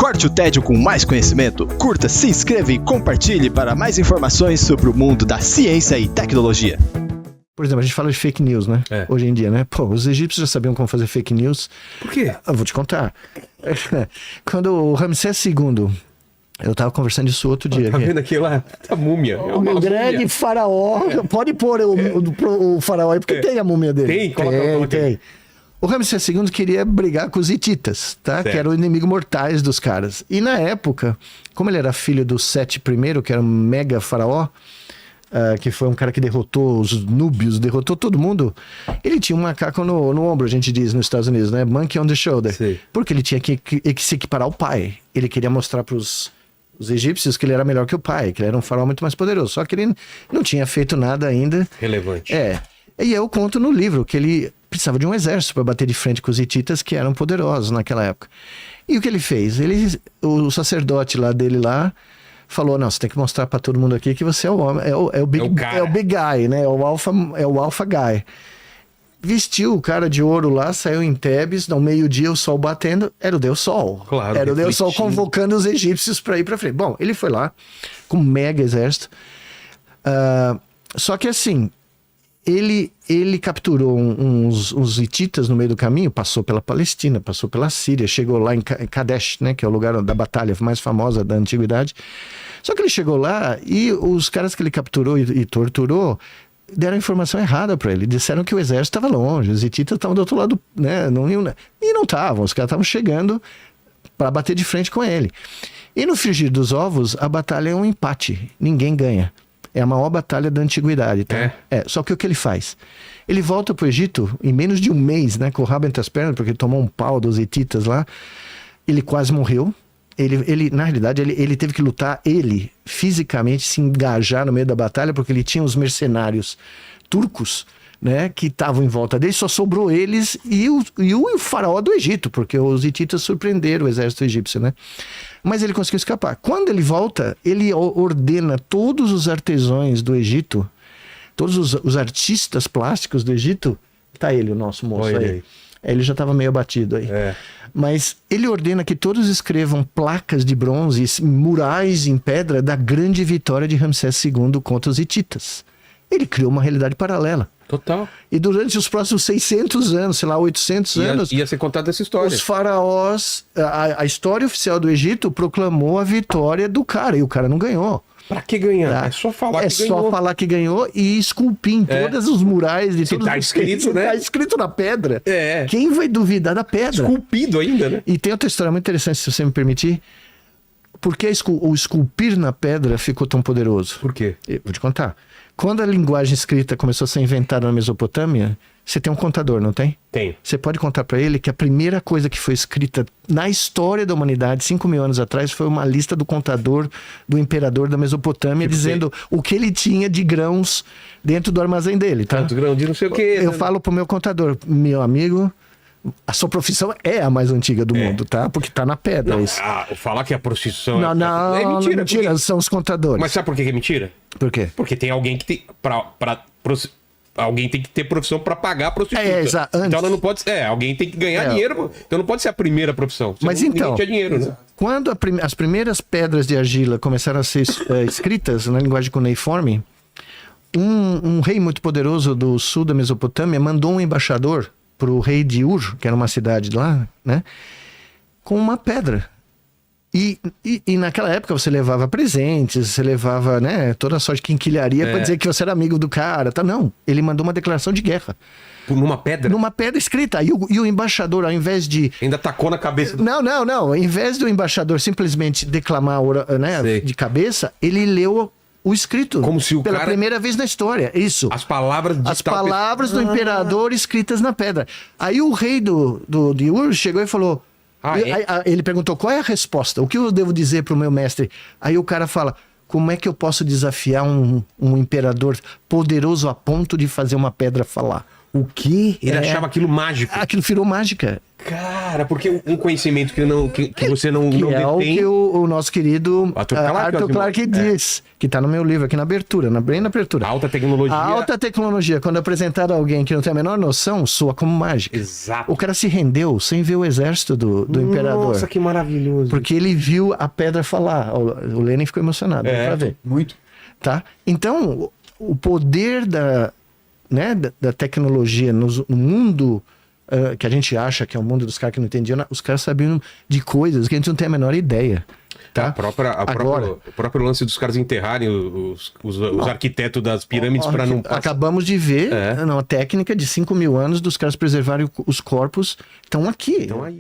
Corte o tédio com mais conhecimento. Curta, se inscreva e compartilhe para mais informações sobre o mundo da ciência e tecnologia. Por exemplo, a gente fala de fake news, né? Hoje em dia, né? Pô, os egípcios já sabiam como fazer fake news. Por quê? Eu vou te contar. Quando o Ramsés II... Eu tava conversando isso outro dia. Tá vendo aqui lá? Tá múmia. O meu grande faraó. Pode pôr o faraó aí, porque tem a múmia dele. Tem? Coloca tem. O Ramsés II queria brigar com os hititas, tá? Certo. Que eram inimigos mortais dos caras. E na época, como ele era filho do Sete I, que era um mega faraó, que foi um cara que derrotou os núbios, derrotou todo mundo, ele tinha um macaco no ombro, a gente diz nos Estados Unidos, né? Monkey on the shoulder. Sim. Porque ele tinha que se equiparar ao pai. Ele queria mostrar para os egípcios que ele era melhor que o pai, que ele era um faraó muito mais poderoso. Só que ele não tinha feito nada ainda. Relevante. E eu conto no livro que ele precisava de um exército para bater de frente com os hititas, que eram poderosos naquela época. E o que ele fez? O sacerdote lá dele lá falou: não, você tem que mostrar para todo mundo aqui que você é o homem, é o big guy, né? É o alpha guy. Vestiu o cara de ouro lá, saiu em Tebes, no meio-dia, o sol batendo, era o Deus Sol. Claro, era o Deus Sol convocando os egípcios para ir para frente. Bom, ele foi lá com um mega exército. Só que assim, ele capturou uns hititas no meio do caminho, passou pela Palestina, passou pela Síria, chegou lá em Kadesh, né, que é o lugar da batalha mais famosa da antiguidade. Só que ele chegou lá e os caras que ele capturou e torturou deram informação errada para ele. Disseram que o exército estava longe, os hititas estavam do outro lado, né? E não estavam, os caras estavam chegando para bater de frente com ele. E no frigir dos ovos, a batalha é um empate, ninguém ganha. É a maior batalha da antiguidade, tá? Só que o que ele faz? Ele volta pro Egito em menos de um mês, né? Com o rabo entre as pernas, porque ele tomou um pau dos hititas lá. Ele quase morreu. Na realidade, ele teve que lutar, fisicamente, se engajar no meio da batalha, porque ele tinha os mercenários turcos, né, que estavam em volta dele, só sobrou eles e o faraó do Egito, porque os hititas surpreenderam o exército egípcio, né? Mas ele conseguiu escapar. Quando ele volta, ele ordena todos os artesãos do Egito, todos os artistas plásticos do Egito, tá ele, o nosso moço aí. Ele já estava meio abatido aí. Mas ele ordena que todos escrevam placas de bronze, murais em pedra da grande vitória de Ramsés II contra os hititas. Ele criou uma realidade paralela. Total. E durante os próximos 600 anos, sei lá, 800 anos... Ia ser contada essa história. Os faraós... A história oficial do Egito proclamou a vitória do cara, e o cara não ganhou. Pra que ganhar? É só falar que ganhou. É só falar que ganhou e esculpir em todos os murais de todos tá escrito, né? Tá escrito na pedra. É. Quem vai duvidar da pedra? Esculpido ainda, né? E tem outra história muito interessante, se você me permitir. Por que o esculpir na pedra ficou tão poderoso? Por quê? Eu vou te contar. Quando a linguagem escrita começou a ser inventada na Mesopotâmia, você tem um contador, não tem? Tem. Você pode contar para ele que a primeira coisa que foi escrita na história da humanidade, 5.000 anos atrás, foi uma lista do contador do imperador da Mesopotâmia, dizendo o que ele tinha de grãos dentro do armazém dele, tá? Tanto grão de não sei o quê. Eu falo pro meu contador: meu amigo, a sua profissão é a mais antiga do mundo, tá? Porque tá na pedra. Não, isso. falar que a prostituição Não, é mentira. mentira, Porque... são os contadores. Mas sabe por que é mentira? Por quê? Porque tem alguém que tem... Alguém tem que ter profissão para pagar a prostituta. Exato. Então ela não pode... alguém tem que ganhar dinheiro. Então não pode ser a primeira profissão. Mas ninguém então, tinha dinheiro, né? Quando as primeiras pedras de argila começaram a ser escritas na linguagem cuneiforme, um rei muito poderoso do sul da Mesopotâmia mandou um embaixador pro rei de Ur, que era uma cidade lá, né? Com uma pedra. E naquela época você levava presentes, você levava, né, toda a sorte de quinquilharia para dizer que você era amigo do cara, tá? Não, ele mandou uma declaração de guerra. Numa pedra? Numa pedra escrita. E o embaixador, ao invés de... Ainda tacou na cabeça do... Não. Ao invés do embaixador simplesmente declamar, né, de cabeça, ele leu o escrito. Como se o pela primeira vez na história. Isso. As palavras do imperador escritas na pedra. Aí o rei de Ur chegou e falou... Ele perguntou: qual é a resposta? O que eu devo dizer para o meu mestre? Aí o cara fala: como é que eu posso desafiar um imperador poderoso a ponto de fazer uma pedra falar? O quê? Ele achava aquilo mágico. Aquilo virou mágica. Cara, porque um conhecimento que você não Que é o detém... que o nosso querido Arthur Clarke diz, que está no meu livro, aqui na abertura, bem na abertura. Alta tecnologia. A alta tecnologia, quando apresentada a alguém que não tem a menor noção, soa como mágica. Exato. O cara se rendeu sem ver o exército do imperador. Nossa, que maravilhoso. Porque ele viu a pedra falar. O Lenin ficou emocionado, dá pra ver. Muito. Tá? Então, o poder da tecnologia no mundo que a gente acha que é o mundo dos caras que não entendiam, os caras sabiam de coisas que a gente não tem a menor ideia. Tá? O próprio lance dos caras enterrarem os arquitetos das pirâmides para não passar. Acabamos de ver uma técnica de 5.000 anos dos caras preservarem os corpos. Estão aqui. Então aí.